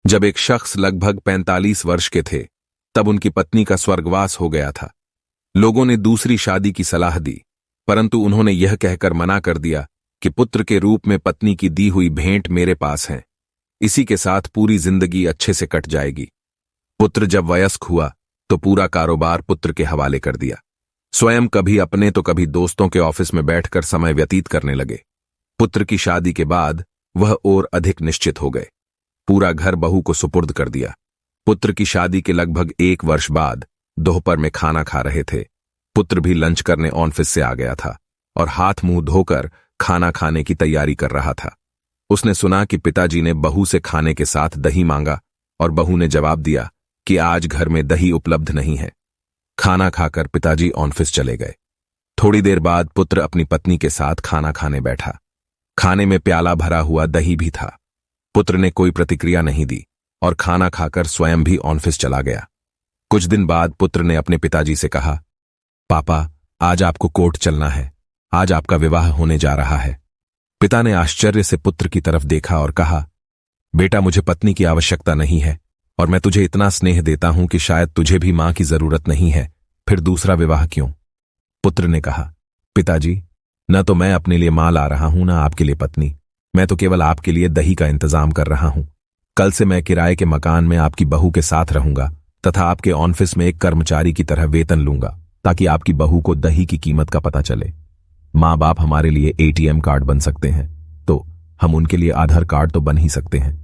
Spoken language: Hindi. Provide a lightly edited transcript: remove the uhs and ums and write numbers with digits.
जब एक शख्स लगभग 45 वर्ष के थे, तब उनकी पत्नी का स्वर्गवास हो गया था। लोगों ने दूसरी शादी की सलाह दी, परंतु उन्होंने यह कहकर मना कर दिया कि पुत्र के रूप में पत्नी की दी हुई भेंट मेरे पास है, इसी के साथ पूरी जिंदगी अच्छे से कट जाएगी। पुत्र जब वयस्क हुआ तो पूरा कारोबार पुत्र के हवाले कर दिया। स्वयं कभी अपने तो कभी दोस्तों के ऑफिस में बैठकर समय व्यतीत करने लगे। पुत्र की शादी के बाद वह और अधिक निश्चित हो गए। पूरा घर बहू को सुपुर्द कर दिया। पुत्र की शादी के लगभग 1 वर्ष बाद दोपहर में खाना खा रहे थे। पुत्र भी लंच करने ऑफिस से आ गया था और हाथ मुंह धोकर खाना खाने की तैयारी कर रहा था। उसने सुना कि पिताजी ने बहू से खाने के साथ दही मांगा और बहू ने जवाब दिया कि आज घर में दही उपलब्ध नहीं है। खाना खाकर पिताजी ऑफिस चले गए। थोड़ी देर बाद पुत्र अपनी पत्नी के साथ खाना खाने बैठा। खाने में प्याला भरा हुआ दही भी था। पुत्र ने कोई प्रतिक्रिया नहीं दी और खाना खाकर स्वयं भी ऑफिस चला गया। कुछ दिन बाद पुत्र ने अपने पिताजी से कहा, पापा, आज आपको कोर्ट चलना है, आज आपका विवाह होने जा रहा है। पिता ने आश्चर्य से पुत्र की तरफ देखा और कहा, बेटा, मुझे पत्नी की आवश्यकता नहीं है और मैं तुझे इतना स्नेह देता हूं कि शायद तुझे भी मां की जरूरत नहीं है, फिर दूसरा विवाह क्यों? पुत्र ने कहा, पिताजी, न तो मैं अपने लिए मां ला रहा हूं न आपके लिए पत्नी, मैं तो केवल आपके लिए दही का इंतजाम कर रहा हूं। कल से मैं किराए के मकान में आपकी बहू के साथ रहूंगा तथा आपके ऑफिस में एक कर्मचारी की तरह वेतन लूंगा, ताकि आपकी बहू को दही की कीमत का पता चले। मां बाप हमारे लिए ATM कार्ड बन सकते हैं, तो हम उनके लिए आधार कार्ड तो बन ही सकते हैं।